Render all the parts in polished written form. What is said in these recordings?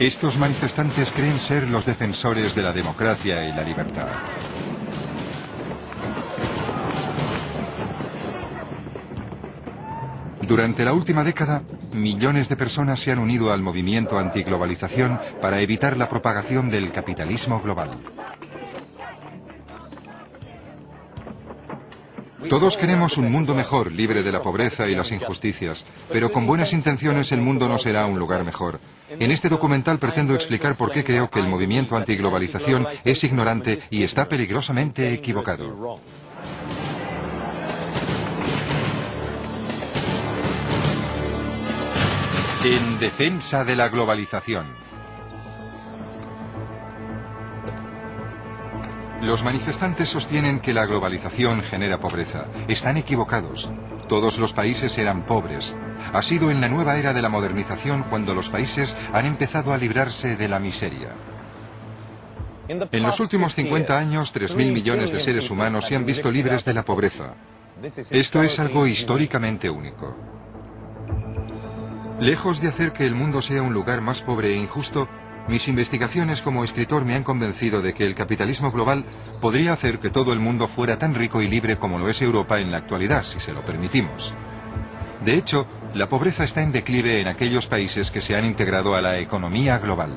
Estos manifestantes creen ser los defensores de la democracia y la libertad. Durante la última década, millones de personas se han unido al movimiento antiglobalización para evitar la propagación del capitalismo global. Todos queremos un mundo mejor, libre de la pobreza y las injusticias, pero con buenas intenciones el mundo no será un lugar mejor. En este documental pretendo explicar por qué creo que el movimiento antiglobalización es ignorante y está peligrosamente equivocado. En defensa de la globalización. Los manifestantes sostienen que la globalización genera pobreza. Están equivocados. Todos los países eran pobres. Ha sido en la nueva era de la modernización cuando los países han empezado a librarse de la miseria. En los últimos 50 años, 3.000 millones de seres humanos se han visto libres de la pobreza. Esto es algo históricamente único. Lejos de hacer que el mundo sea un lugar más pobre e injusto, mis investigaciones como escritor me han convencido de que el capitalismo global podría hacer que todo el mundo fuera tan rico y libre como lo es Europa en la actualidad, si se lo permitimos. De hecho, la pobreza está en declive en aquellos países que se han integrado a la economía global.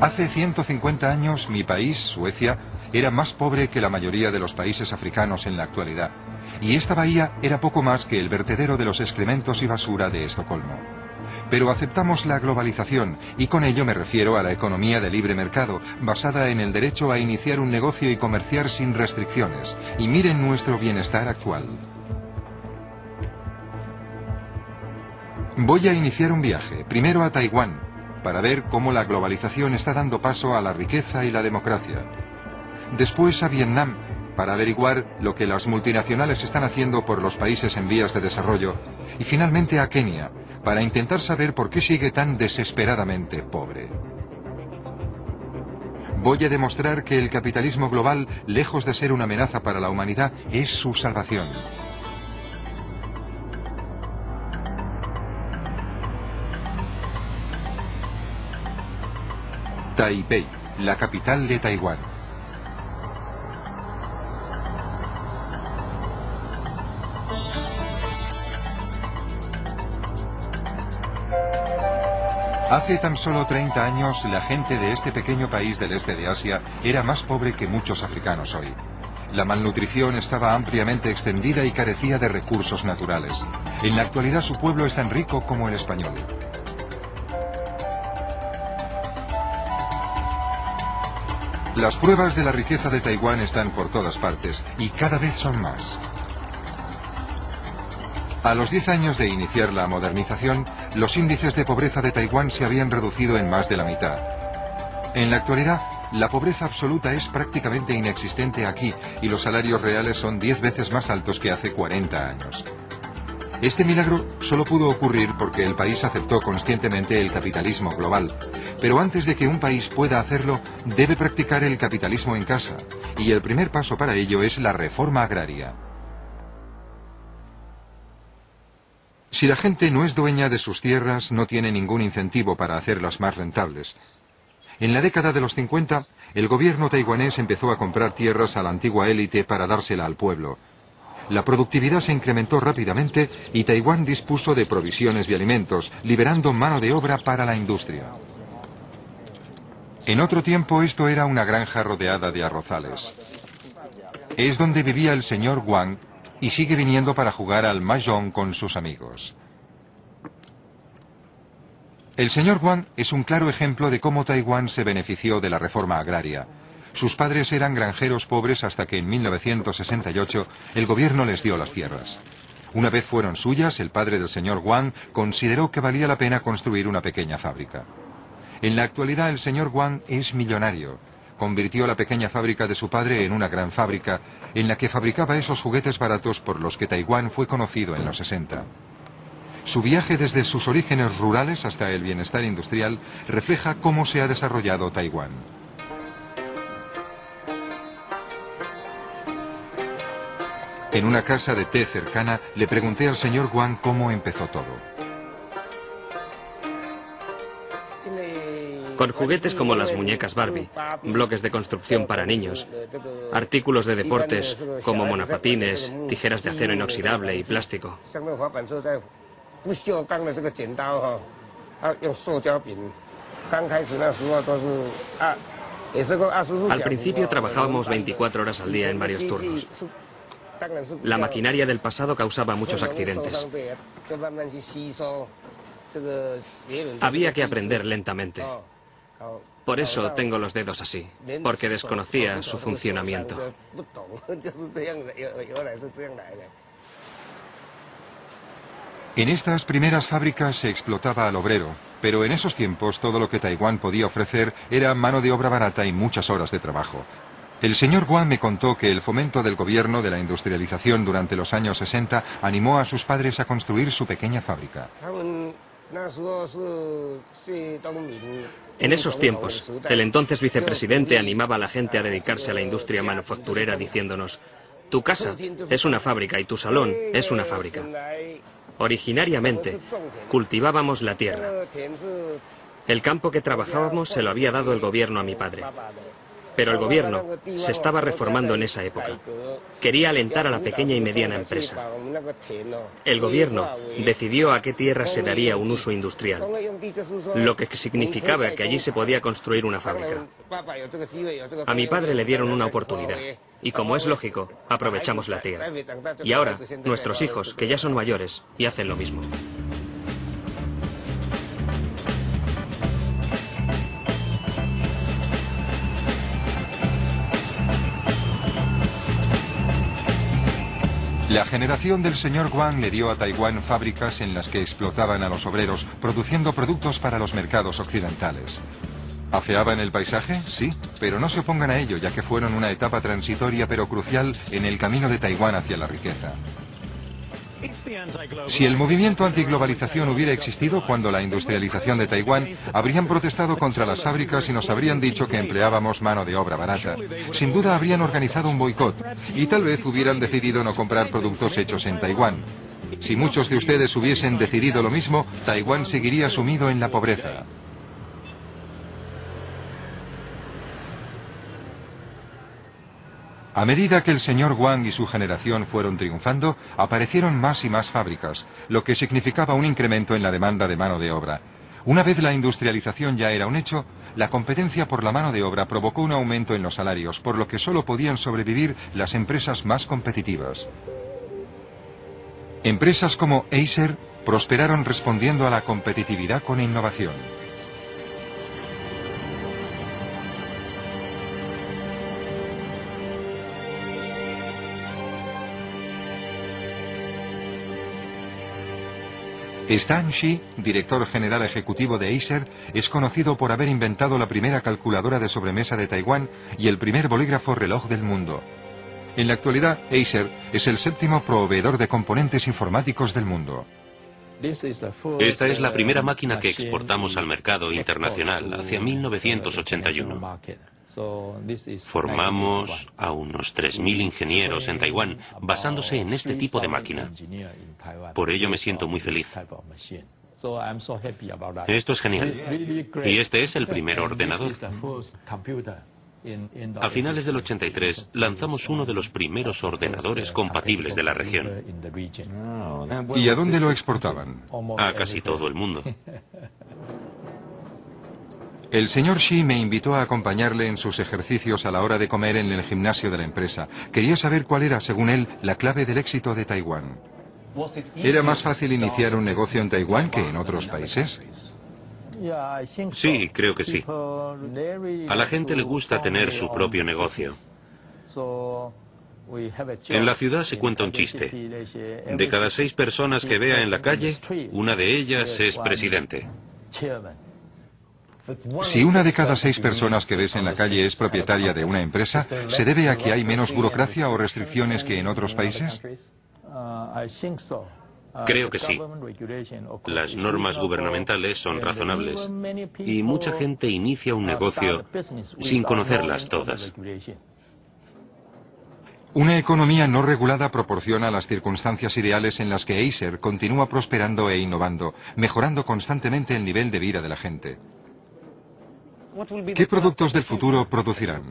Hace 150 años, mi país, Suecia, era más pobre que la mayoría de los países africanos en la actualidad, y esta bahía era poco más que el vertedero de los excrementos y basura de Estocolmo. Pero aceptamos la globalización, y con ello me refiero a la economía de libre mercado, basada en el derecho a iniciar un negocio y comerciar sin restricciones. Y miren nuestro bienestar actual. Voy a iniciar un viaje, primero a Taiwán, para ver cómo la globalización está dando paso a la riqueza y la democracia. Después a Vietnam, para averiguar lo que las multinacionales están haciendo por los países en vías de desarrollo. Y finalmente a Kenia, para intentar saber por qué sigue tan desesperadamente pobre. Voy a demostrar que el capitalismo global, lejos de ser una amenaza para la humanidad, es su salvación. Taipei, la capital de Taiwán. Hace tan solo 30 años, la gente de este pequeño país del este de Asia era más pobre que muchos africanos hoy. La malnutrición estaba ampliamente extendida y carecía de recursos naturales. En la actualidad su pueblo es tan rico como el español. Las pruebas de la riqueza de Taiwán están por todas partes, y cada vez son más. A los 10 años de iniciar la modernización, los índices de pobreza de Taiwán se habían reducido en más de la mitad. En la actualidad, la pobreza absoluta es prácticamente inexistente aquí y los salarios reales son 10 veces más altos que hace 40 años. Este milagro solo pudo ocurrir porque el país aceptó conscientemente el capitalismo global. Pero antes de que un país pueda hacerlo, debe practicar el capitalismo en casa, y el primer paso para ello es la reforma agraria. Si la gente no es dueña de sus tierras, no tiene ningún incentivo para hacerlas más rentables. En la década de los 50, el gobierno taiwanés empezó a comprar tierras a la antigua élite para dársela al pueblo. La productividad se incrementó rápidamente y Taiwán dispuso de provisiones de alimentos, liberando mano de obra para la industria. En otro tiempo esto era una granja rodeada de arrozales. Es donde vivía el señor Wang y sigue viniendo para jugar al mahjong con sus amigos. El señor Wang es un claro ejemplo de cómo Taiwán se benefició de la reforma agraria. Sus padres eran granjeros pobres hasta que en 1968 el gobierno les dio las tierras. Una vez fueron suyas, el padre del señor Wang consideró que valía la pena construir una pequeña fábrica. En la actualidad el señor Wang es millonario. Convirtió la pequeña fábrica de su padre en una gran fábrica, en la que fabricaba esos juguetes baratos por los que Taiwán fue conocido en los 60. Su viaje desde sus orígenes rurales hasta el bienestar industrial refleja cómo se ha desarrollado Taiwán. En una casa de té cercana le pregunté al señor Wang cómo empezó todo. con juguetes como las muñecas Barbie, bloques de construcción para niños, artículos de deportes como monopatines, tijeras de acero inoxidable y plástico. Al principio trabajábamos 24 horas al día en varios turnos. La maquinaria del pasado causaba muchos accidentes. Había que aprender lentamente. Por eso tengo los dedos así, porque desconocía su funcionamiento. En estas primeras fábricas se explotaba al obrero, pero en esos tiempos todo lo que Taiwán podía ofrecer era mano de obra barata y muchas horas de trabajo. El señor Guan me contó que el fomento del gobierno de la industrialización durante los años 60 animó a sus padres a construir su pequeña fábrica. En esos tiempos, el entonces vicepresidente animaba a la gente a dedicarse a la industria manufacturera diciéndonos: tu casa es una fábrica y tu salón es una fábrica. Originariamente, cultivábamos la tierra. El campo que trabajábamos se lo había dado el gobierno a mi padre. Pero el gobierno se estaba reformando en esa época. Quería alentar a la pequeña y mediana empresa. El gobierno decidió a qué tierra se daría un uso industrial, lo que significaba que allí se podía construir una fábrica. A mi padre le dieron una oportunidad, y como es lógico, aprovechamos la tierra. Y ahora, nuestros hijos, que ya son mayores, y hacen lo mismo. La generación del señor Guan le dio a Taiwán fábricas en las que explotaban a los obreros, produciendo productos para los mercados occidentales. ¿Afeaban el paisaje? Sí, pero no se opongan a ello, ya que fueron una etapa transitoria pero crucial en el camino de Taiwán hacia la riqueza. Si el movimiento antiglobalización hubiera existido cuando la industrialización de Taiwán, habrían protestado contra las fábricas y nos habrían dicho que empleábamos mano de obra barata. Sin duda habrían organizado un boicot y tal vez hubieran decidido no comprar productos hechos en Taiwán. Si muchos de ustedes hubiesen decidido lo mismo, Taiwán seguiría sumido en la pobreza. A medida que el señor Guan y su generación fueron triunfando, aparecieron más y más fábricas, lo que significaba un incremento en la demanda de mano de obra. Una vez la industrialización ya era un hecho, la competencia por la mano de obra provocó un aumento en los salarios, por lo que solo podían sobrevivir las empresas más competitivas. Empresas como Acer prosperaron respondiendo a la competitividad con innovación. Stan Shi, director general ejecutivo de Acer, es conocido por haber inventado la primera calculadora de sobremesa de Taiwán y el primer bolígrafo reloj del mundo. En la actualidad, Acer es el séptimo proveedor de componentes informáticos del mundo. Esta es la primera máquina que exportamos al mercado internacional hacia 1981. Formamos a unos 3.000 ingenieros en Taiwán basándose en este tipo de máquina. Por ello me siento muy feliz. Esto es genial. Y este es el primer ordenador. A finales del 83 lanzamos uno de los primeros ordenadores compatibles de la región. ¿Y a dónde lo exportaban? A casi todo el mundo. El señor Shi me invitó a acompañarle en sus ejercicios a la hora de comer en el gimnasio de la empresa. Quería saber cuál era, según él, la clave del éxito de Taiwán. ¿Era más fácil iniciar un negocio en Taiwán que en otros países? Sí, creo que sí. A la gente le gusta tener su propio negocio. En la ciudad se cuenta un chiste. De cada 6 personas que vea en la calle, una de ellas es presidente. Si una de cada 6 personas que ves en la calle es propietaria de una empresa, ¿se debe a que hay menos burocracia o restricciones que en otros países? Creo que sí. Las normas gubernamentales son razonables y mucha gente inicia un negocio sin conocerlas todas. Una economía no regulada proporciona las circunstancias ideales en las que Acer continúa prosperando e innovando, mejorando constantemente el nivel de vida de la gente. ¿Qué productos del futuro producirán?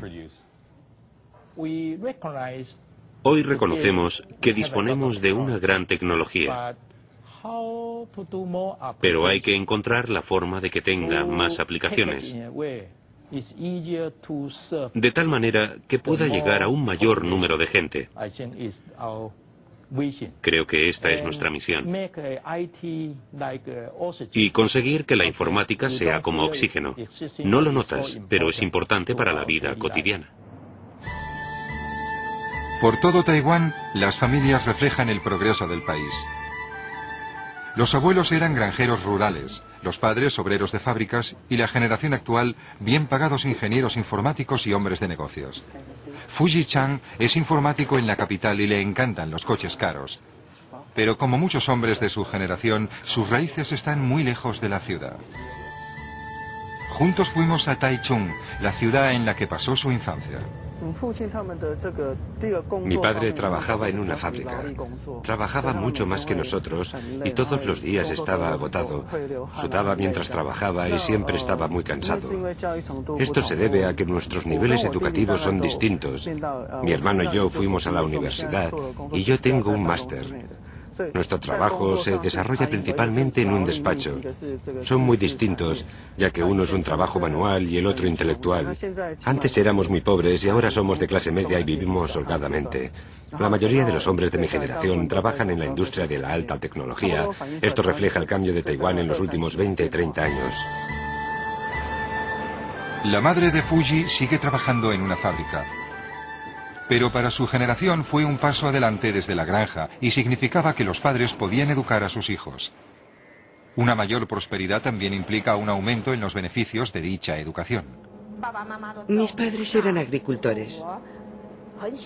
Hoy reconocemos que disponemos de una gran tecnología, pero hay que encontrar la forma de que tenga más aplicaciones, de tal manera que pueda llegar a un mayor número de gente. Creo que esta es nuestra misión. Y conseguir que la informática sea como oxígeno. No lo notas, pero es importante para la vida cotidiana. Por todo Taiwán, las familias reflejan el progreso del país. Los abuelos eran granjeros rurales, los padres obreros de fábricas y la generación actual bien pagados ingenieros informáticos y hombres de negocios. Fuji Chang es informático en la capital y le encantan los coches caros. Pero como muchos hombres de su generación, sus raíces están muy lejos de la ciudad. Juntos fuimos a Taichung, la ciudad en la que pasó su infancia. Mi padre trabajaba en una fábrica. Trabajaba mucho más que nosotros y todos los días estaba agotado. Sudaba mientras trabajaba y siempre estaba muy cansado. Esto se debe a que nuestros niveles educativos son distintos. Mi hermano y yo fuimos a la universidad y yo tengo un máster. Nuestro trabajo se desarrolla principalmente en un despacho. Son muy distintos, ya que uno es un trabajo manual y el otro intelectual. Antes éramos muy pobres y ahora somos de clase media y vivimos holgadamente. La mayoría de los hombres de mi generación trabajan en la industria de la alta tecnología. Esto refleja el cambio de Taiwán en los últimos 20 y 30 años. La madre de Fuji sigue trabajando en una fábrica. Pero para su generación fue un paso adelante desde la granja y significaba que los padres podían educar a sus hijos. Una mayor prosperidad también implica un aumento en los beneficios de dicha educación. Mis padres eran agricultores.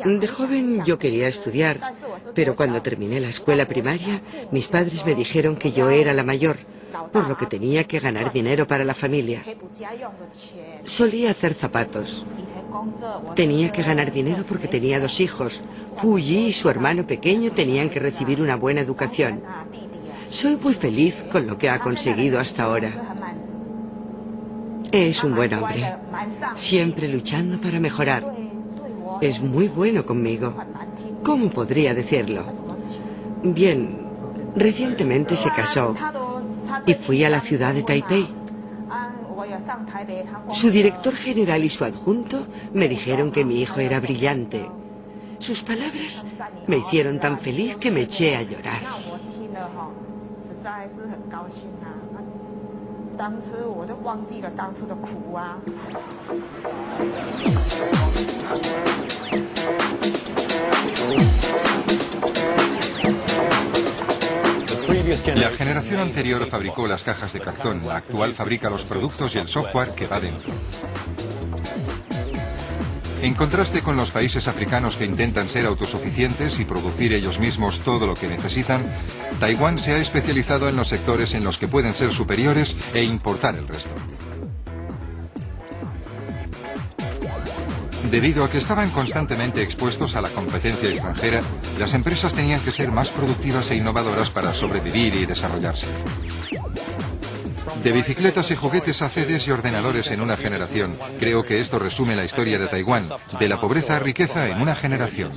De joven yo quería estudiar, pero cuando terminé la escuela primaria, mis padres me dijeron que yo era la mayor, por lo que tenía que ganar dinero para la familia. Solía hacer zapatos. Tenía que ganar dinero porque tenía 2 hijos. Fuji y su hermano pequeño tenían que recibir una buena educación. Soy muy feliz con lo que ha conseguido hasta ahora. Es un buen hombre, siempre luchando para mejorar. Es muy bueno conmigo. ¿Cómo podría decirlo? Bien, recientemente se casó y fui a la ciudad de Taipei. Su director general y su adjunto me dijeron que mi hijo era brillante. Sus palabras me hicieron tan feliz que me eché a llorar. La generación anterior fabricó las cajas de cartón, la actual fabrica los productos y el software que va dentro. En contraste con los países africanos que intentan ser autosuficientes y producir ellos mismos todo lo que necesitan, Taiwán se ha especializado en los sectores en los que pueden ser superiores e importar el resto. Debido a que estaban constantemente expuestos a la competencia extranjera, las empresas tenían que ser más productivas e innovadoras para sobrevivir y desarrollarse. De bicicletas y juguetes a CDs y ordenadores en una generación, creo que esto resume la historia de Taiwán, de la pobreza a riqueza en una generación.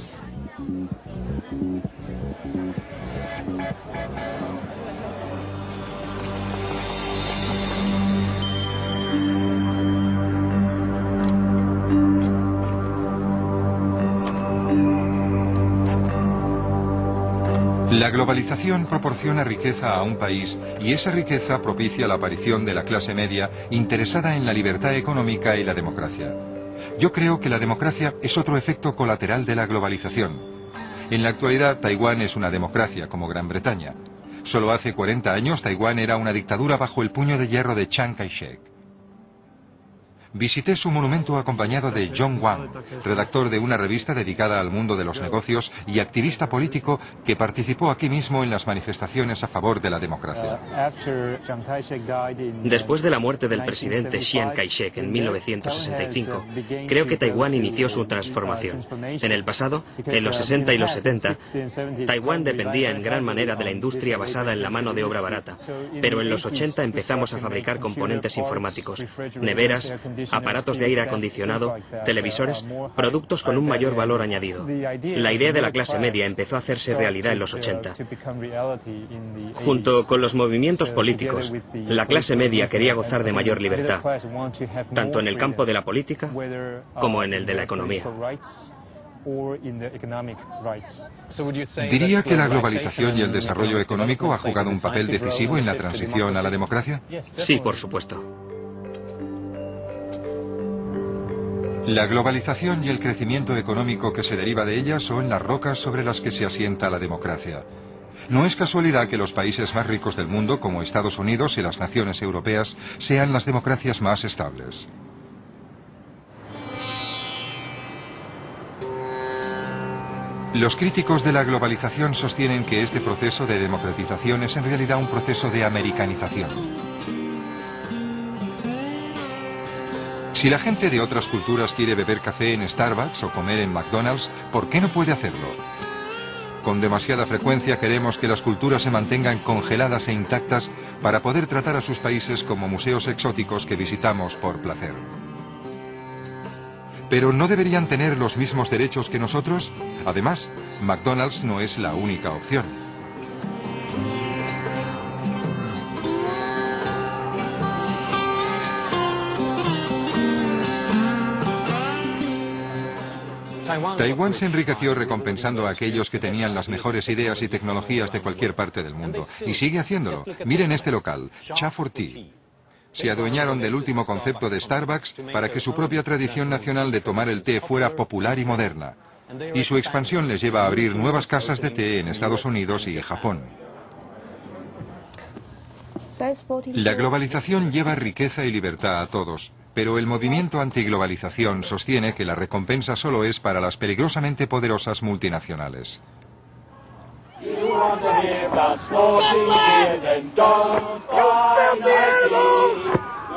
La globalización proporciona riqueza a un país y esa riqueza propicia la aparición de la clase media interesada en la libertad económica y la democracia. Yo creo que la democracia es otro efecto colateral de la globalización. En la actualidad, Taiwán es una democracia, como Gran Bretaña. Solo hace 40 años, Taiwán era una dictadura bajo el puño de hierro de Chiang Kai-shek. Visité su monumento acompañado de John Wang, redactor de una revista dedicada al mundo de los negocios y activista político que participó aquí mismo en las manifestaciones a favor de la democracia. Después de la muerte del presidente Chiang Kai-shek en 1965, creo que Taiwán inició su transformación. En el pasado, en los 60 y los 70, Taiwán dependía en gran manera de la industria basada en la mano de obra barata, pero en los 80 empezamos a fabricar componentes informáticos, neveras, aparatos de aire acondicionado, televisores, productos con un mayor valor añadido. La idea de la clase media empezó a hacerse realidad en los 80. Junto con los movimientos políticos, la clase media quería gozar de mayor libertad, tanto en el campo de la política como en el de la economía. ¿Diría que la globalización y el desarrollo económico ha jugado un papel decisivo en la transición a la democracia? Sí, por supuesto. La globalización y el crecimiento económico que se deriva de ella son las rocas sobre las que se asienta la democracia. No es casualidad que los países más ricos del mundo, como Estados Unidos y las naciones europeas, sean las democracias más estables. Los críticos de la globalización sostienen que este proceso de democratización es en realidad un proceso de americanización. Si la gente de otras culturas quiere beber café en Starbucks o comer en McDonald's, ¿por qué no puede hacerlo? Con demasiada frecuencia queremos que las culturas se mantengan congeladas e intactas para poder tratar a sus países como museos exóticos que visitamos por placer. ¿Pero no deberían tener los mismos derechos que nosotros? Además, McDonald's no es la única opción. Taiwán se enriqueció recompensando a aquellos que tenían las mejores ideas y tecnologías de cualquier parte del mundo. Y sigue haciéndolo. Miren este local, Cha for Tea. Se adueñaron del último concepto de Starbucks para que su propia tradición nacional de tomar el té fuera popular y moderna. Y su expansión les lleva a abrir nuevas casas de té en Estados Unidos y Japón. La globalización lleva riqueza y libertad a todos, pero el movimiento antiglobalización sostiene que la recompensa solo es para las peligrosamente poderosas multinacionales.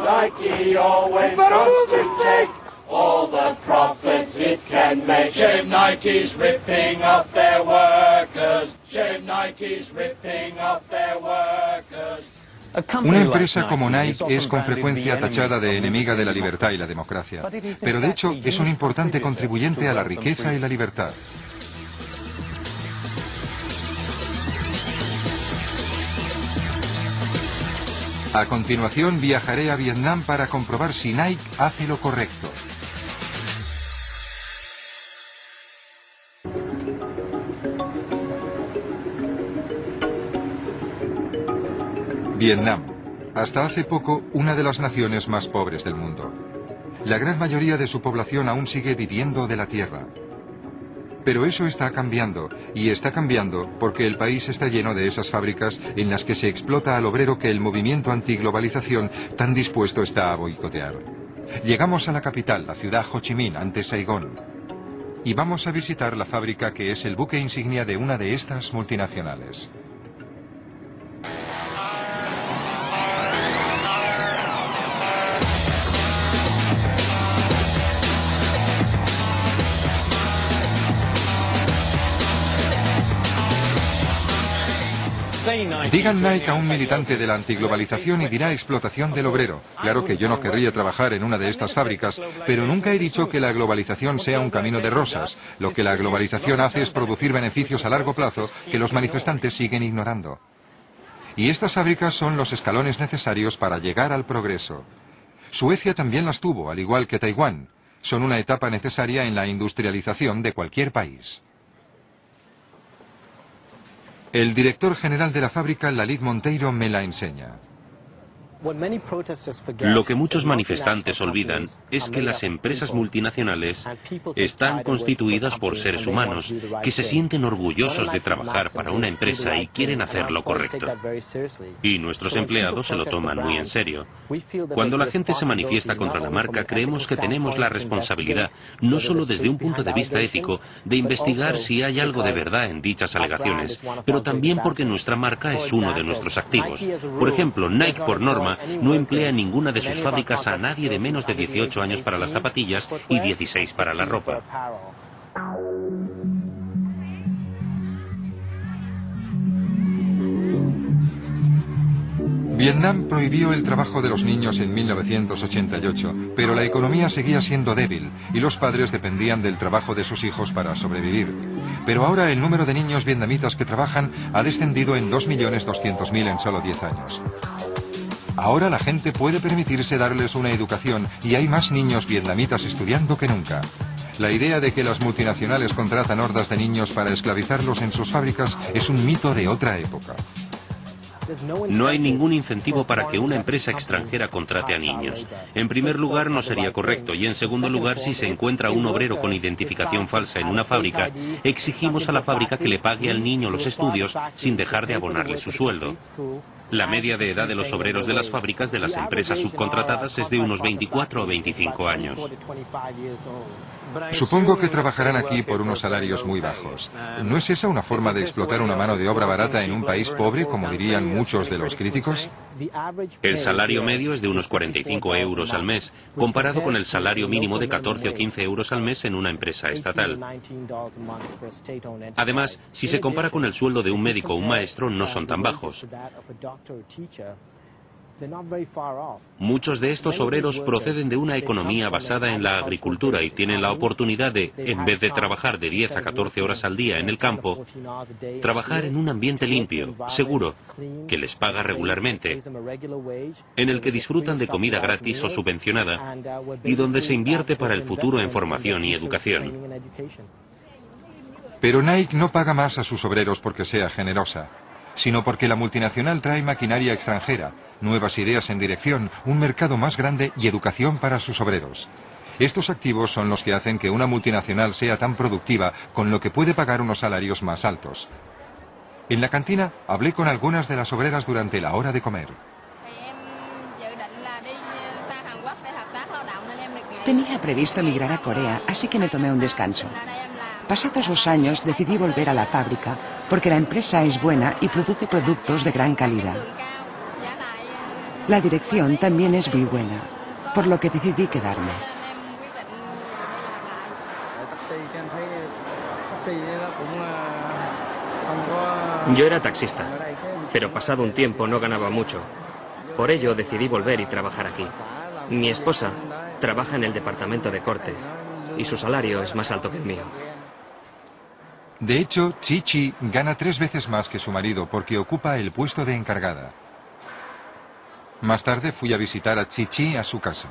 Nike always wants to take all the profits it can make. Shame Nike's ripping off their workers. Shame Nike's ripping off their workers. Una empresa como Nike es con frecuencia tachada de enemiga de la libertad y la democracia, pero de hecho es un importante contribuyente a la riqueza y la libertad. A continuación viajaré a Vietnam para comprobar si Nike hace lo correcto. Vietnam, hasta hace poco una de las naciones más pobres del mundo. La gran mayoría de su población aún sigue viviendo de la tierra. Pero eso está cambiando, y está cambiando porque el país está lleno de esas fábricas en las que se explota al obrero que el movimiento antiglobalización tan dispuesto está a boicotear. Llegamos a la capital, la ciudad Ho Chi Minh, antes Saigón, y vamos a visitar la fábrica que es el buque insignia de una de estas multinacionales. Digan Nike a un militante de la antiglobalización y dirá explotación del obrero. Claro que yo no querría trabajar en una de estas fábricas, pero nunca he dicho que la globalización sea un camino de rosas. Lo que la globalización hace es producir beneficios a largo plazo que los manifestantes siguen ignorando. Y estas fábricas son los escalones necesarios para llegar al progreso. Suecia también las tuvo, al igual que Taiwán. Son una etapa necesaria en la industrialización de cualquier país. El director general de la fábrica, Lalit Monteiro, me la enseña. Lo que muchos manifestantes olvidan es que las empresas multinacionales están constituidas por seres humanos que se sienten orgullosos de trabajar para una empresa y quieren hacer lo correcto. Y nuestros empleados se lo toman muy en serio. Cuando la gente se manifiesta contra la marca, creemos que tenemos la responsabilidad, no solo desde un punto de vista ético, de investigar si hay algo de verdad en dichas alegaciones, pero también porque nuestra marca es uno de nuestros activos. Por ejemplo, Nike, por norma, no emplea en ninguna de sus fábricas a nadie de menos de 18 años para las zapatillas y 16 para la ropa. Vietnam prohibió el trabajo de los niños en 1988, pero la economía seguía siendo débil y los padres dependían del trabajo de sus hijos para sobrevivir. Pero ahora el número de niños vietnamitas que trabajan ha descendido en 2.200.000 en solo 10 años. Ahora la gente puede permitirse darles una educación y hay más niños vietnamitas estudiando que nunca. La idea de que las multinacionales contratan hordas de niños para esclavizarlos en sus fábricas es un mito de otra época. No hay ningún incentivo para que una empresa extranjera contrate a niños. En primer lugar, no sería correcto, y en segundo lugar, si se encuentra un obrero con identificación falsa en una fábrica, exigimos a la fábrica que le pague al niño los estudios sin dejar de abonarle su sueldo. La media de edad de los obreros de las fábricas de las empresas subcontratadas es de unos 24 o 25 años. Supongo que trabajarán aquí por unos salarios muy bajos. ¿No es esa una forma de explotar una mano de obra barata en un país pobre, como dirían muchos de los críticos? El salario medio es de unos 45 euros al mes, comparado con el salario mínimo de 14 o 15 euros al mes en una empresa estatal. Además, si se compara con el sueldo de un médico o un maestro, no son tan bajos. Muchos de estos obreros proceden de una economía basada en la agricultura y tienen la oportunidad de, en vez de trabajar de 10 a 14 horas al día en el campo, trabajar en un ambiente limpio, seguro, que les paga regularmente, en el que disfrutan de comida gratis o subvencionada y donde se invierte para el futuro en formación y educación. Pero Nike no paga más a sus obreros porque sea generosa, sino porque la multinacional trae maquinaria extranjera, nuevas ideas en dirección, un mercado más grande y educación para sus obreros. Estos activos son los que hacen que una multinacional sea tan productiva, con lo que puede pagar unos salarios más altos. En la cantina hablé con algunas de las obreras durante la hora de comer. Tenía previsto emigrar a Corea, así que me tomé un descanso. Pasados 2 años decidí volver a la fábrica porque la empresa es buena y produce productos de gran calidad. La dirección también es muy buena, por lo que decidí quedarme. Yo era taxista, pero pasado un tiempo no ganaba mucho. Por ello decidí volver y trabajar aquí. Mi esposa trabaja en el departamento de corte y su salario es más alto que el mío. De hecho, Chi gana 3 veces más que su marido porque ocupa el puesto de encargada. Más tarde fui a visitar a Chi a su casa.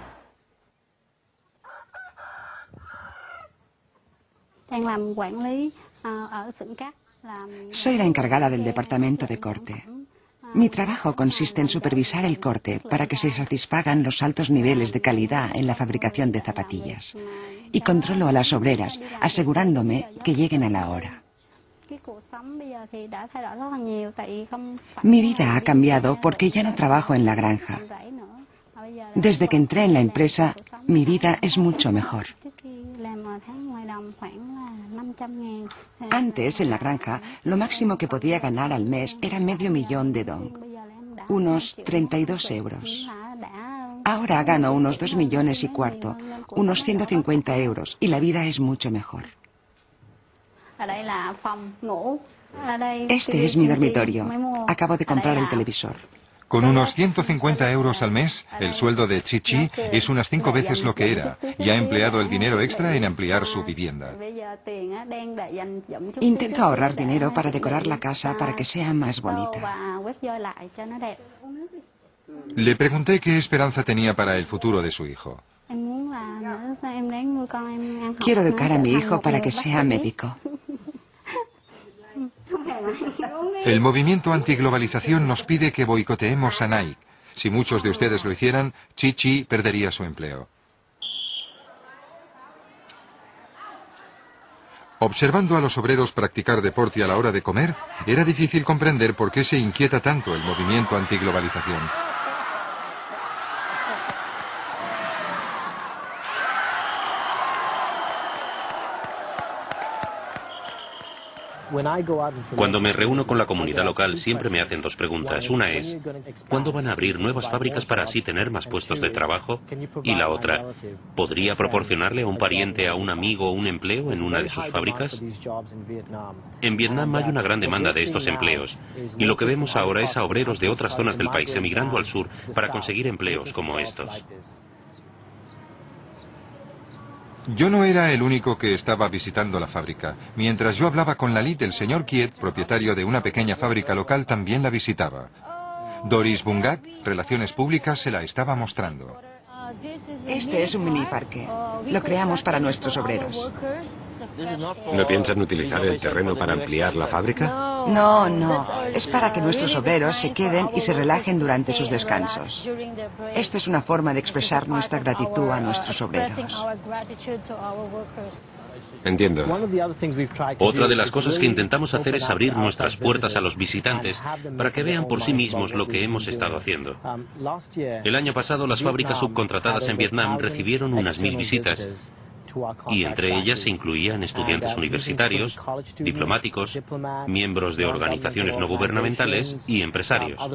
Soy la encargada del departamento de corte. Mi trabajo consiste en supervisar el corte para que se satisfagan los altos niveles de calidad en la fabricación de zapatillas. Y controlo a las obreras, asegurándome que lleguen a la hora. Mi vida ha cambiado porque ya no trabajo en la granja. Desde que entré en la empresa, mi vida es mucho mejor. Antes, en la granja, lo máximo que podía ganar al mes era $500,000 dong, unos 32 euros. Ahora gano unos 2,25 millones, unos 150 euros, y la vida es mucho mejor. Este es mi dormitorio. Acabo de comprar el televisor. Con unos 150 euros al mes, el sueldo de Chi es unas 5 veces lo que era y ha empleado el dinero extra en ampliar su vivienda. Intento ahorrar dinero para decorar la casa para que sea más bonita. Le pregunté qué esperanza tenía para el futuro de su hijo. Quiero educar a mi hijo para que sea médico. El movimiento antiglobalización nos pide que boicoteemos a Nike. Si muchos de ustedes lo hicieran, Chi perdería su empleo. Observando a los obreros practicar deporte a la hora de comer, era difícil comprender por qué se inquieta tanto el movimiento antiglobalización. Cuando me reúno con la comunidad local siempre me hacen dos preguntas. Una es, ¿cuándo van a abrir nuevas fábricas para así tener más puestos de trabajo? Y la otra, ¿podría proporcionarle a un pariente, a un amigo, un empleo en una de sus fábricas? En Vietnam hay una gran demanda de estos empleos y lo que vemos ahora es a obreros de otras zonas del país emigrando al sur para conseguir empleos como estos. Yo no era el único que estaba visitando la fábrica. Mientras yo hablaba con Lalit, el señor Kiet, propietario de una pequeña fábrica local, también la visitaba. Doris Bungak, Relaciones Públicas, se la estaba mostrando. Este es un mini parque. Lo creamos para nuestros obreros. ¿No piensan utilizar el terreno para ampliar la fábrica? No, no. Es para que nuestros obreros se queden y se relajen durante sus descansos. Esto es una forma de expresar nuestra gratitud a nuestros obreros. Entiendo. Otra de las cosas que intentamos hacer es abrir nuestras puertas a los visitantes para que vean por sí mismos lo que hemos estado haciendo. El año pasado las fábricas subcontratadas en Vietnam recibieron unas 1000 visitas y entre ellas se incluían estudiantes universitarios, diplomáticos, miembros de organizaciones no gubernamentales y empresarios.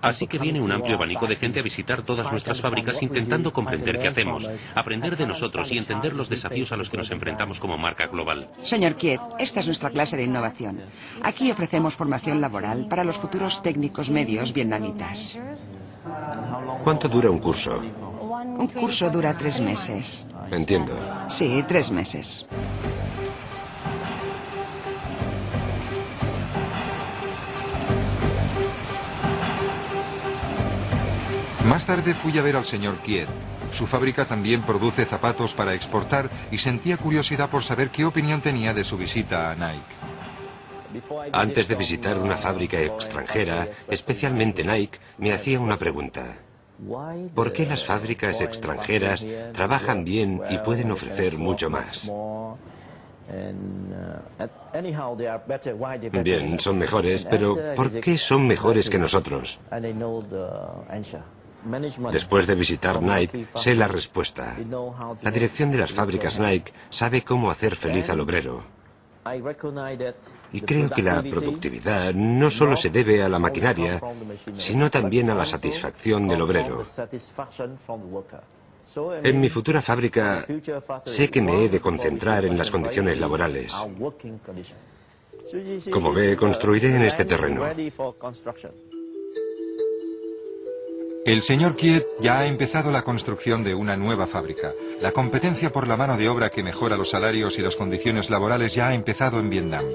Así que viene un amplio abanico de gente a visitar todas nuestras fábricas intentando comprender qué hacemos, aprender de nosotros y entender los desafíos a los que nos enfrentamos como marca global. Señor Kiet, esta es nuestra clase de innovación. Aquí ofrecemos formación laboral para los futuros técnicos medios vietnamitas. ¿Cuánto dura un curso? Un curso dura 3 meses. Entiendo. Sí, 3 meses. Más tarde fui a ver al señor Kiet. Su fábrica también produce zapatos para exportar y sentía curiosidad por saber qué opinión tenía de su visita a Nike. Antes de visitar una fábrica extranjera, especialmente Nike, me hacía una pregunta. ¿Por qué las fábricas extranjeras trabajan bien y pueden ofrecer mucho más? Bien, son mejores, pero ¿por qué son mejores que nosotros? Después de visitar Nike, sé la respuesta. La dirección de las fábricas Nike sabe cómo hacer feliz al obrero. Y creo que la productividad no solo se debe a la maquinaria, sino también a la satisfacción del obrero. En mi futura fábrica sé que me he de concentrar en las condiciones laborales. Como ve, construiré en este terreno. El señor Kiet ya ha empezado la construcción de una nueva fábrica. La competencia por la mano de obra que mejora los salarios y las condiciones laborales ya ha empezado en Vietnam.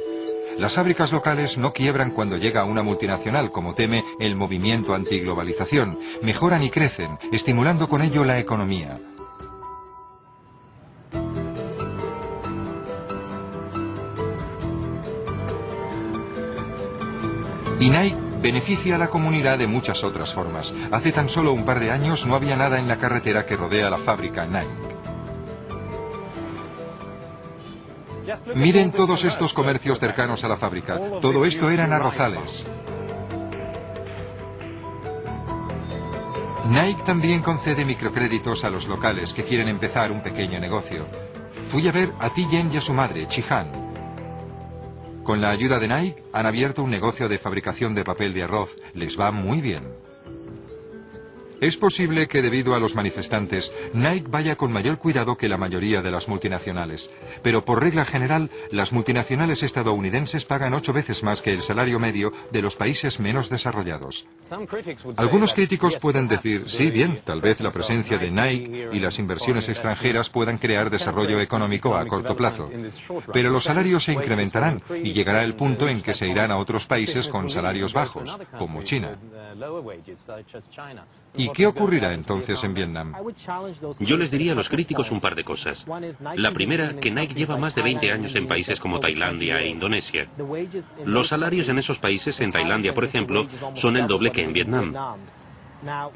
Las fábricas locales no quiebran cuando llega una multinacional, como teme el movimiento antiglobalización. Mejoran y crecen, estimulando con ello la economía. Y Nike beneficia a la comunidad de muchas otras formas. Hace tan solo un par de años no había nada en la carretera que rodea la fábrica Nike. Miren todos estos comercios cercanos a la fábrica. Todo esto eran arrozales. Nike también concede microcréditos a los locales que quieren empezar un pequeño negocio. Fui a ver a Tiyen y a su madre, Chi-Han. Con la ayuda de Nike han abierto un negocio de fabricación de papel de arroz. Les va muy bien. Es posible que debido a los manifestantes, Nike vaya con mayor cuidado que la mayoría de las multinacionales. Pero por regla general, las multinacionales estadounidenses pagan 8 veces más que el salario medio de los países menos desarrollados. Algunos críticos pueden decir, sí, bien, tal vez la presencia de Nike y las inversiones extranjeras puedan crear desarrollo económico a corto plazo. Pero los salarios se incrementarán y llegará el punto en que se irán a otros países con salarios bajos, como China. ¿Y qué ocurrirá entonces en Vietnam? Yo les diría a los críticos un par de cosas. La primera, que Nike lleva más de 20 años en países como Tailandia e Indonesia. Los salarios en esos países, en Tailandia por ejemplo, son el doble que en Vietnam.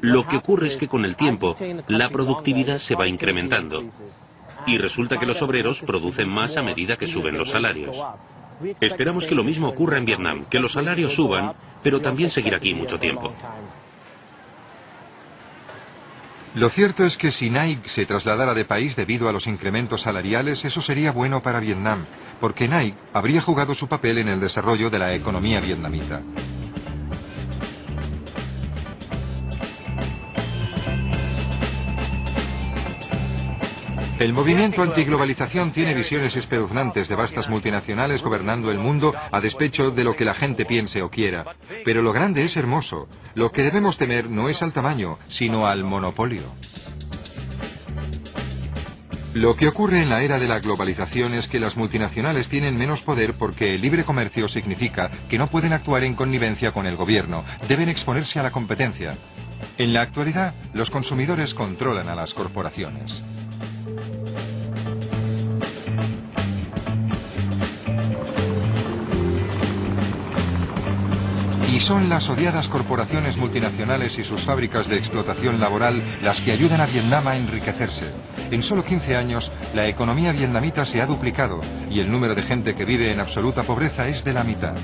Lo que ocurre es que con el tiempo, la productividad se va incrementando. Y resulta que los obreros producen más a medida que suben los salarios. Esperamos que lo mismo ocurra en Vietnam, que los salarios suban, pero también seguir aquí mucho tiempo. Lo cierto es que si Nike se trasladara de país debido a los incrementos salariales, eso sería bueno para Vietnam, porque Nike habría jugado su papel en el desarrollo de la economía vietnamita. El movimiento antiglobalización tiene visiones espeluznantes de vastas multinacionales gobernando el mundo a despecho de lo que la gente piense o quiera. Pero lo grande es hermoso. Lo que debemos temer no es al tamaño, sino al monopolio. Lo que ocurre en la era de la globalización es que las multinacionales tienen menos poder porque el libre comercio significa que no pueden actuar en connivencia con el gobierno, deben exponerse a la competencia. En la actualidad, los consumidores controlan a las corporaciones. Y son las odiadas corporaciones multinacionales y sus fábricas de explotación laboral las que ayudan a Vietnam a enriquecerse. En solo 15 años, la economía vietnamita se ha duplicado y el número de gente que vive en absoluta pobreza es de la mitad.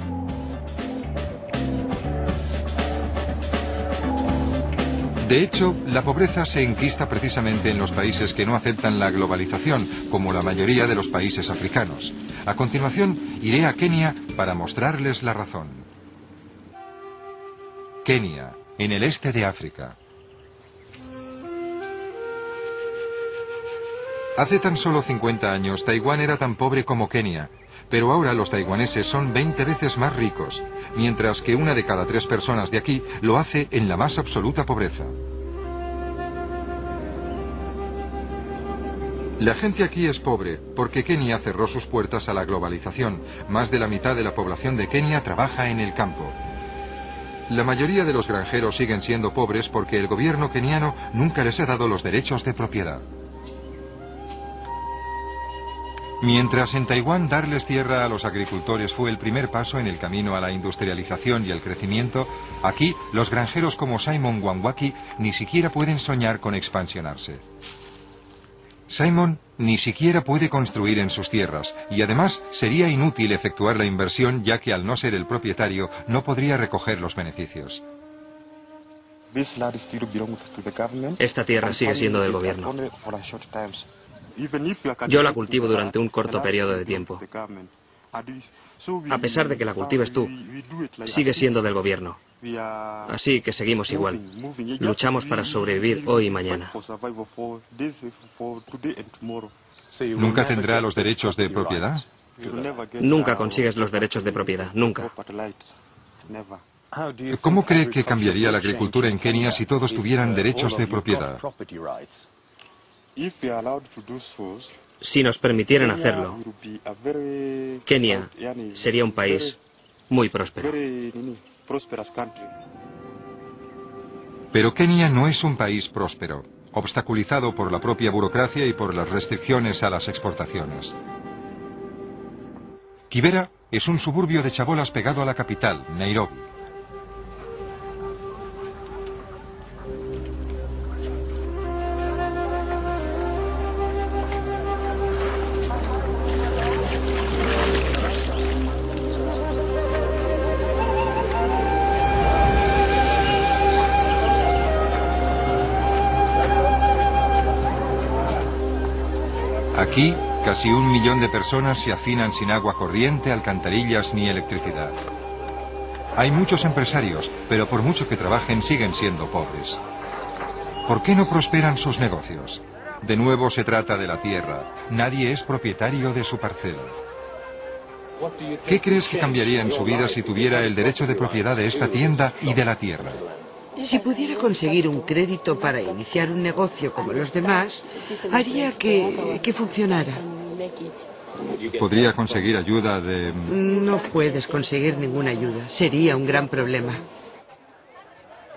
De hecho, la pobreza se enquista precisamente en los países que no aceptan la globalización, como la mayoría de los países africanos. A continuación, iré a Kenia para mostrarles la razón. Kenia, en el este de África. Hace tan solo 50 años, Taiwán era tan pobre como Kenia, pero ahora los taiwaneses son 20 veces más ricos, mientras que 1 de cada 3 personas de aquí lo hace en la más absoluta pobreza. La gente aquí es pobre porque Kenia cerró sus puertas a la globalización. Más de la mitad de la población de Kenia trabaja en el campo. La mayoría de los granjeros siguen siendo pobres porque el gobierno keniano nunca les ha dado los derechos de propiedad. Mientras en Taiwán darles tierra a los agricultores fue el primer paso en el camino a la industrialización y el crecimiento, aquí los granjeros como Simon Wangwaki ni siquiera pueden soñar con expansionarse. Simon ni siquiera puede construir en sus tierras y además sería inútil efectuar la inversión ya que al no ser el propietario no podría recoger los beneficios. Esta tierra sigue siendo del gobierno. Yo la cultivo durante un corto periodo de tiempo. A pesar de que la cultives tú, sigue siendo del gobierno. Así que seguimos igual. Luchamos para sobrevivir hoy y mañana. ¿Nunca tendrá los derechos de propiedad? Nunca consigues los derechos de propiedad, nunca. ¿Cómo cree que cambiaría la agricultura en Kenia si todos tuvieran derechos de propiedad? Si nos permitieran hacerlo, Kenia sería un país muy próspero. Pero Kenia no es un país próspero, obstaculizado por la propia burocracia y por las restricciones a las exportaciones. Kibera es un suburbio de chabolas pegado a la capital, Nairobi. Aquí, casi 1 millón de personas se hacinan sin agua corriente, alcantarillas ni electricidad. Hay muchos empresarios, pero por mucho que trabajen siguen siendo pobres. ¿Por qué no prosperan sus negocios? De nuevo se trata de la tierra. Nadie es propietario de su parcela. ¿Qué crees que cambiaría en su vida si tuviera el derecho de propiedad de esta tienda y de la tierra? Si pudiera conseguir un crédito para iniciar un negocio como los demás, haría que funcionara. ¿Podría conseguir ayuda de...? No puedes conseguir ninguna ayuda. Sería un gran problema.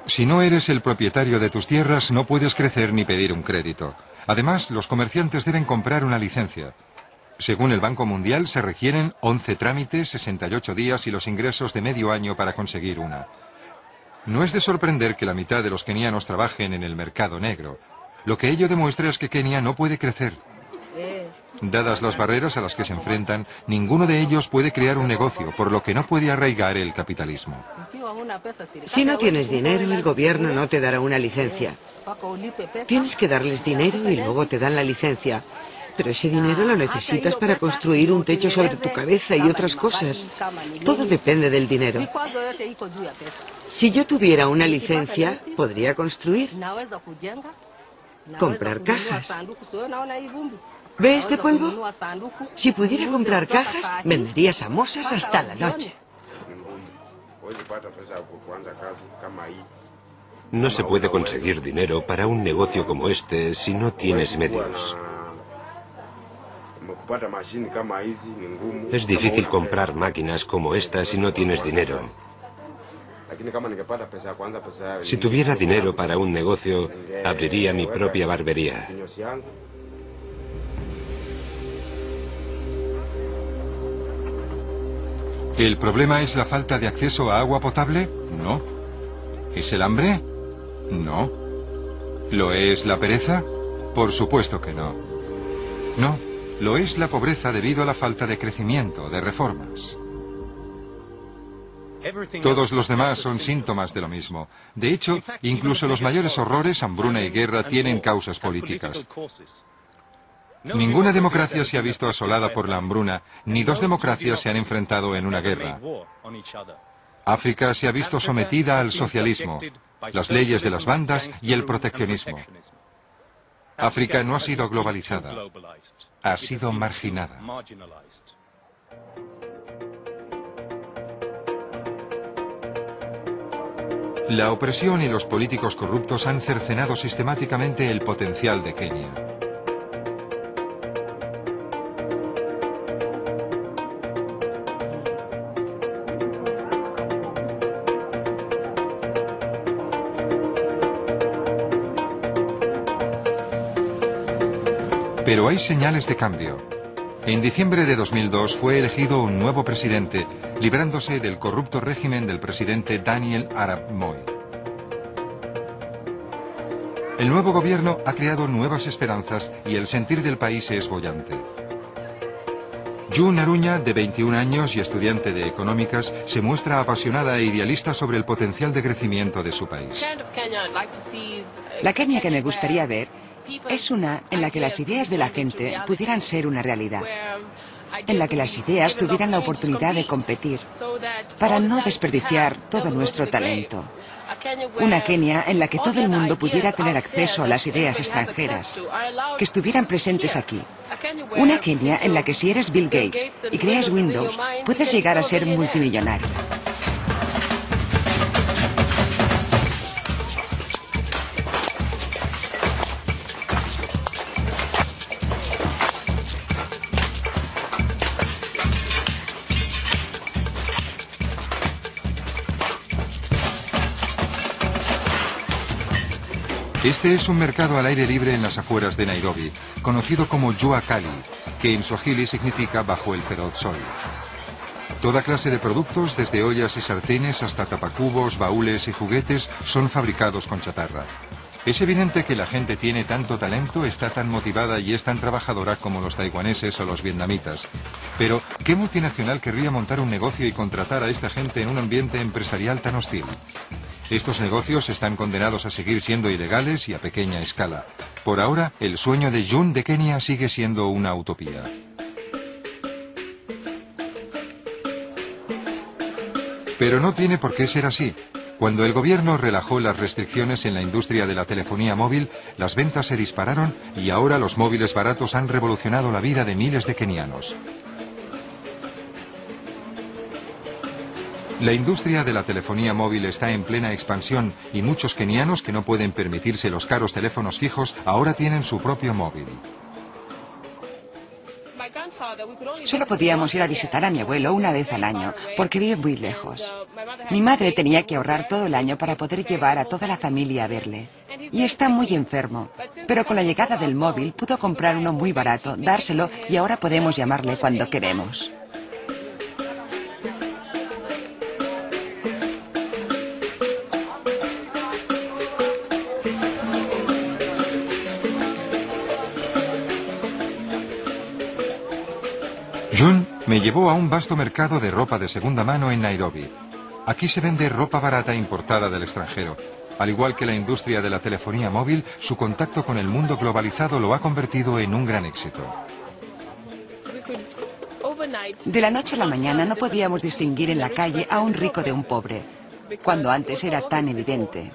Si no eres el propietario de tus tierras, no puedes crecer ni pedir un crédito. Además, los comerciantes deben comprar una licencia. Según el Banco Mundial, se requieren 11 trámites, 68 días y los ingresos de medio año para conseguir una. No es de sorprender que la mitad de los kenianos trabajen en el mercado negro. Lo que ello demuestra es que Kenia no puede crecer. Dadas las barreras a las que se enfrentan, ninguno de ellos puede crear un negocio, por lo que no puede arraigar el capitalismo. Si no tienes dinero, el gobierno no te dará una licencia. Tienes que darles dinero y luego te dan la licencia. Pero ese dinero lo necesitas para construir un techo sobre tu cabeza y otras cosas. Todo depende del dinero. Si yo tuviera una licencia, podría construir, comprar cajas. ¿Ve este polvo? Si pudiera comprar cajas, vendería samosas hasta la noche. No se puede conseguir dinero para un negocio como este si no tienes medios. Es difícil comprar máquinas como esta si no tienes dinero. Si tuviera dinero para un negocio, abriría mi propia barbería. ¿El problema es la falta de acceso a agua potable? No. ¿Es el hambre? No. ¿Lo es la pereza? Por supuesto que no. No, lo es la pobreza debido a la falta de crecimiento, de reformas. Todos los demás son síntomas de lo mismo. De hecho, incluso los mayores horrores, hambruna y guerra, tienen causas políticas. Ninguna democracia se ha visto asolada por la hambruna, ni dos democracias se han enfrentado en una guerra. África se ha visto sometida al socialismo, las leyes de las bandas y el proteccionismo. África no ha sido globalizada, ha sido marginada. La opresión y los políticos corruptos han cercenado sistemáticamente el potencial de Kenia. Pero hay señales de cambio. En diciembre de 2002 fue elegido un nuevo presidente, librándose del corrupto régimen del presidente Daniel Arap Moi. El nuevo gobierno ha creado nuevas esperanzas y el sentir del país es boyante. June Aruña, de 21 años y estudiante de económicas, se muestra apasionada e idealista sobre el potencial de crecimiento de su país. La Kenia que me gustaría ver es una en la que las ideas de la gente pudieran ser una realidad, en la que las ideas tuvieran la oportunidad de competir, para no desperdiciar todo nuestro talento. Una Kenia en la que todo el mundo pudiera tener acceso a las ideas extranjeras, que estuvieran presentes aquí. Una Kenia en la que si eres Bill Gates y creas Windows, puedes llegar a ser multimillonario. Este es un mercado al aire libre en las afueras de Nairobi, conocido como Jua Kali, que en Swahili significa bajo el feroz sol. Toda clase de productos, desde ollas y sartenes hasta tapacubos, baúles y juguetes, son fabricados con chatarra. Es evidente que la gente tiene tanto talento, está tan motivada y es tan trabajadora como los taiwaneses o los vietnamitas. Pero, ¿qué multinacional querría montar un negocio y contratar a esta gente en un ambiente empresarial tan hostil? Estos negocios están condenados a seguir siendo ilegales y a pequeña escala. Por ahora, el sueño de June de Kenia sigue siendo una utopía. Pero no tiene por qué ser así. Cuando el gobierno relajó las restricciones en la industria de la telefonía móvil, las ventas se dispararon y ahora los móviles baratos han revolucionado la vida de miles de kenianos. La industria de la telefonía móvil está en plena expansión y muchos kenianos que no pueden permitirse los caros teléfonos fijos ahora tienen su propio móvil. Solo podíamos ir a visitar a mi abuelo una vez al año, porque vive muy lejos. Mi madre tenía que ahorrar todo el año para poder llevar a toda la familia a verle. Y está muy enfermo. Pero con la llegada del móvil pudo comprar uno muy barato, dárselo y ahora podemos llamarle cuando queremos. Jun me llevó a un vasto mercado de ropa de segunda mano en Nairobi. Aquí se vende ropa barata importada del extranjero. Al igual que la industria de la telefonía móvil, su contacto con el mundo globalizado lo ha convertido en un gran éxito. De la noche a la mañana no podíamos distinguir en la calle a un rico de un pobre, cuando antes era tan evidente.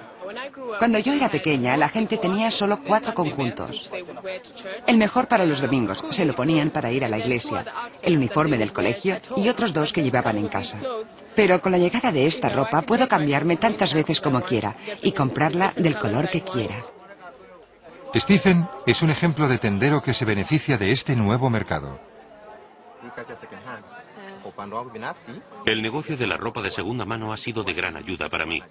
Cuando yo era pequeña, la gente tenía solo 4 conjuntos. El mejor para los domingos, se lo ponían para ir a la iglesia, el uniforme del colegio y otros 2 que llevaban en casa. Pero con la llegada de esta ropa puedo cambiarme tantas veces como quiera y comprarla del color que quiera. Stephen es un ejemplo de tendero que se beneficia de este nuevo mercado. El negocio de la ropa de segunda mano ha sido de gran ayuda para mí.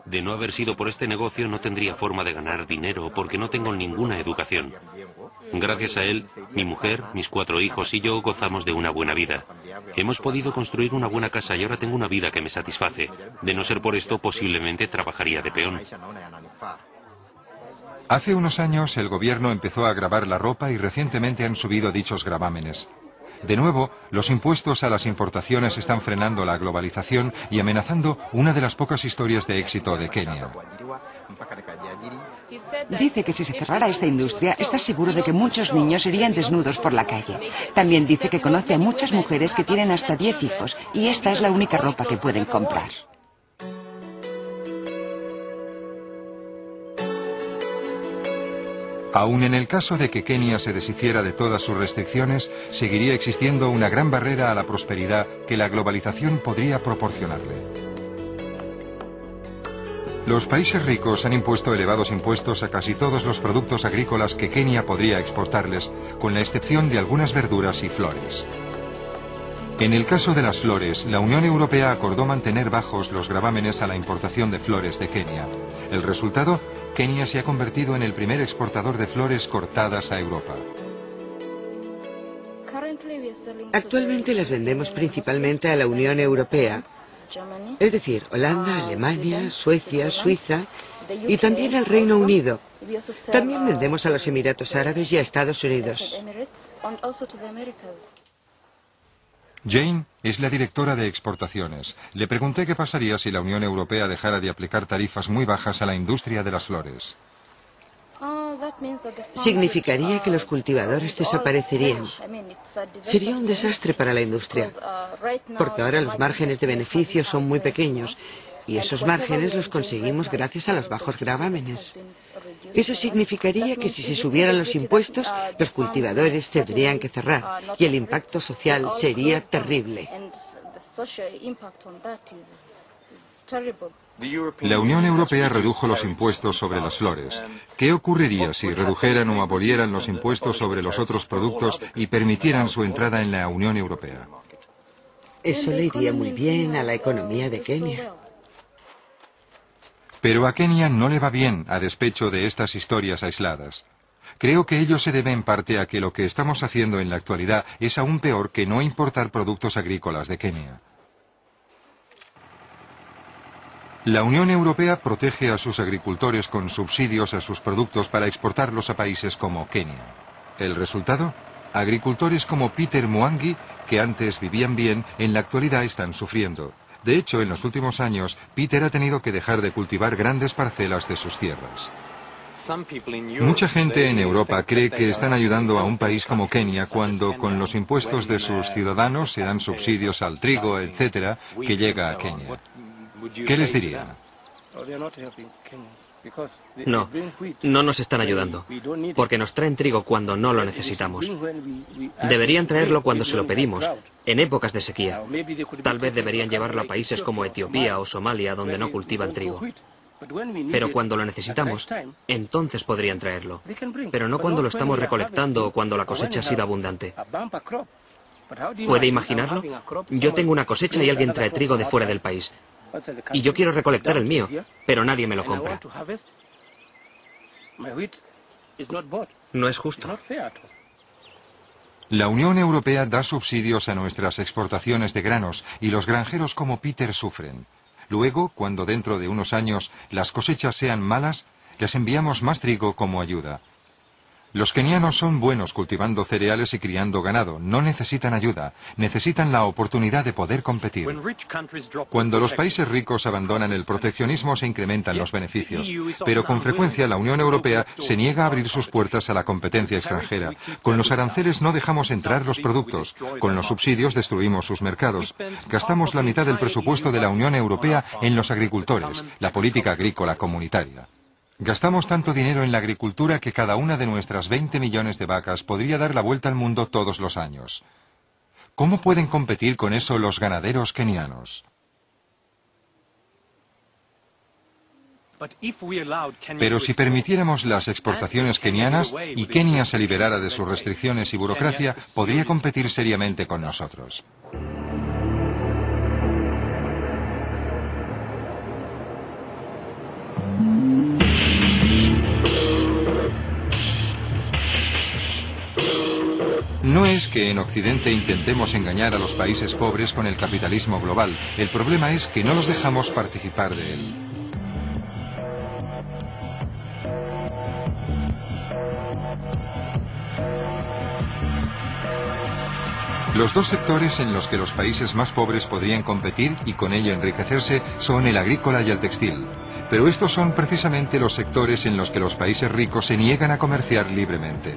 De no haber sido por este negocio no tendría forma de ganar dinero porque no tengo ninguna educación. Gracias a él, mi mujer, mis 4 hijos y yo gozamos de una buena vida. Hemos podido construir una buena casa y ahora tengo una vida que me satisface. De no ser por esto, posiblemente trabajaría de peón. Hace unos años el gobierno empezó a gravar la ropa y recientemente han subido dichos gravámenes. De nuevo, los impuestos a las importaciones están frenando la globalización y amenazando una de las pocas historias de éxito de Kenia. Dice que si se cerrara esta industria, está seguro de que muchos niños irían desnudos por la calle. También dice que conoce a muchas mujeres que tienen hasta 10 hijos y esta es la única ropa que pueden comprar. Aun en el caso de que Kenia se deshiciera de todas sus restricciones, seguiría existiendo una gran barrera a la prosperidad que la globalización podría proporcionarle. Los países ricos han impuesto elevados impuestos a casi todos los productos agrícolas que Kenia podría exportarles, con la excepción de algunas verduras y flores. En el caso de las flores, la Unión Europea acordó mantener bajos los gravámenes a la importación de flores de Kenia. El resultado, Kenia se ha convertido en el primer exportador de flores cortadas a Europa. Actualmente las vendemos principalmente a la Unión Europea, es decir, Holanda, Alemania, Suecia, Suiza y también al Reino Unido. También vendemos a los Emiratos Árabes y a Estados Unidos. Jane es la directora de exportaciones. Le pregunté qué pasaría si la Unión Europea dejara de aplicar tarifas muy bajas a la industria de las flores. Significaría que los cultivadores desaparecerían. Sería un desastre para la industria, porque ahora los márgenes de beneficio son muy pequeños y esos márgenes los conseguimos gracias a los bajos gravámenes. Eso significaría que si se subieran los impuestos, los cultivadores tendrían que cerrar y el impacto social sería terrible. La Unión Europea redujo los impuestos sobre las flores. ¿Qué ocurriría si redujeran o abolieran los impuestos sobre los otros productos y permitieran su entrada en la Unión Europea? Eso le iría muy bien a la economía de Kenia. Pero a Kenia no le va bien a despecho de estas historias aisladas. Creo que ello se debe en parte a que lo que estamos haciendo en la actualidad es aún peor que no importar productos agrícolas de Kenia. La Unión Europea protege a sus agricultores con subsidios a sus productos para exportarlos a países como Kenia. ¿El resultado? Agricultores como Peter Mwangi, que antes vivían bien, en la actualidad están sufriendo. De hecho, en los últimos años, Peter ha tenido que dejar de cultivar grandes parcelas de sus tierras. Mucha gente en Europa cree que están ayudando a un país como Kenia cuando con los impuestos de sus ciudadanos se dan subsidios al trigo, etc., que llega a Kenia. ¿Qué les diría? No nos están ayudando, porque nos traen trigo cuando no lo necesitamos. Deberían traerlo cuando se lo pedimos, en épocas de sequía. Tal vez deberían llevarlo a países como Etiopía o Somalia, donde no cultivan trigo. Pero cuando lo necesitamos, entonces podrían traerlo. Pero no cuando lo estamos recolectando o cuando la cosecha ha sido abundante. ¿Puede imaginarlo? Yo tengo una cosecha y alguien trae trigo de fuera del país. Y yo quiero recolectar el mío, pero nadie me lo compra. No es justo. La Unión Europea da subsidios a nuestras exportaciones de granos y los granjeros como Peter sufren. Luego, cuando dentro de unos años las cosechas sean malas, les enviamos más trigo como ayuda. Los kenianos son buenos cultivando cereales y criando ganado, no necesitan ayuda, necesitan la oportunidad de poder competir. Cuando los países ricos abandonan el proteccionismo se incrementan los beneficios, pero con frecuencia la Unión Europea se niega a abrir sus puertas a la competencia extranjera. Con los aranceles no dejamos entrar los productos, con los subsidios destruimos sus mercados. Gastamos la mitad del presupuesto de la Unión Europea en los agricultores, la política agrícola comunitaria. Gastamos tanto dinero en la agricultura que cada una de nuestras 20 millones de vacas podría dar la vuelta al mundo todos los años. ¿Cómo pueden competir con eso los ganaderos kenianos? Pero si permitiéramos las exportaciones kenianas y Kenia se liberara de sus restricciones y burocracia, podría competir seriamente con nosotros. No es que en Occidente intentemos engañar a los países pobres con el capitalismo global. El problema es que no los dejamos participar de él. Los dos sectores en los que los países más pobres podrían competir y con ello enriquecerse son el agrícola y el textil. Pero estos son precisamente los sectores en los que los países ricos se niegan a comerciar libremente.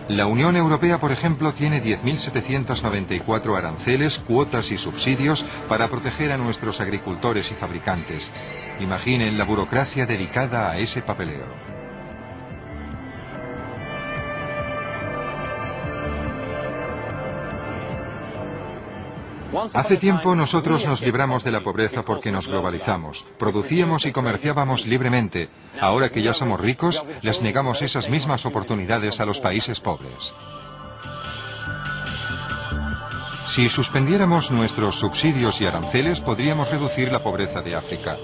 La Unión Europea, por ejemplo, tiene 10.794 aranceles, cuotas y subsidios para proteger a nuestros agricultores y fabricantes. Imaginen la burocracia dedicada a ese papeleo. Hace tiempo nosotros nos libramos de la pobreza porque nos globalizamos, producíamos y comerciábamos libremente. Ahora que ya somos ricos, les negamos esas mismas oportunidades a los países pobres. Si suspendiéramos nuestros subsidios y aranceles, podríamos reducir la pobreza de África.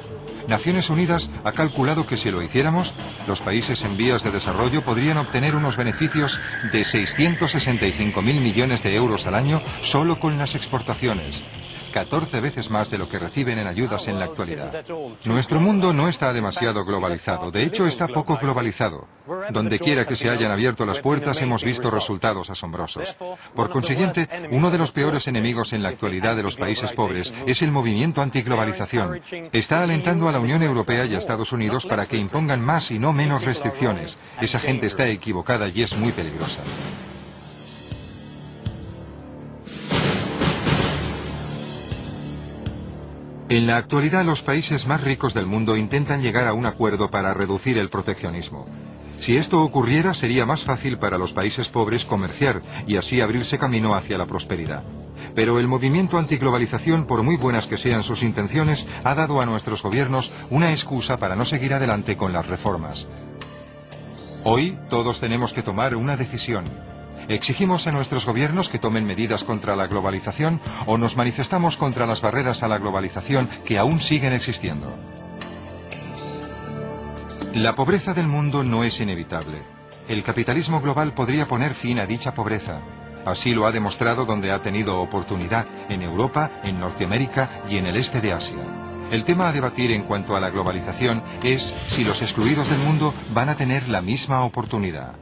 Naciones Unidas ha calculado que si lo hiciéramos, los países en vías de desarrollo podrían obtener unos beneficios de 665.000 millones de euros al año solo con las exportaciones, 14 veces más de lo que reciben en ayudas en la actualidad. Nuestro mundo no está demasiado globalizado, de hecho está poco globalizado. Donde quiera que se hayan abierto las puertas hemos visto resultados asombrosos. Por consiguiente, uno de los peores enemigos en la actualidad de los países pobres es el movimiento antiglobalización. Está alentando a la Unión Europea y a Estados Unidos para que impongan más y no menos restricciones. Esa gente está equivocada y es muy peligrosa. En la actualidad, los países más ricos del mundo intentan llegar a un acuerdo para reducir el proteccionismo. Si esto ocurriera, sería más fácil para los países pobres comerciar y así abrirse camino hacia la prosperidad. Pero el movimiento antiglobalización, por muy buenas que sean sus intenciones, ha dado a nuestros gobiernos una excusa para no seguir adelante con las reformas. Hoy, todos tenemos que tomar una decisión. ¿Exigimos a nuestros gobiernos que tomen medidas contra la globalización o nos manifestamos contra las barreras a la globalización que aún siguen existiendo? La pobreza del mundo no es inevitable. El capitalismo global podría poner fin a dicha pobreza. Así lo ha demostrado donde ha tenido oportunidad, en Europa, en Norteamérica y en el este de Asia. El tema a debatir en cuanto a la globalización es si los excluidos del mundo van a tener la misma oportunidad.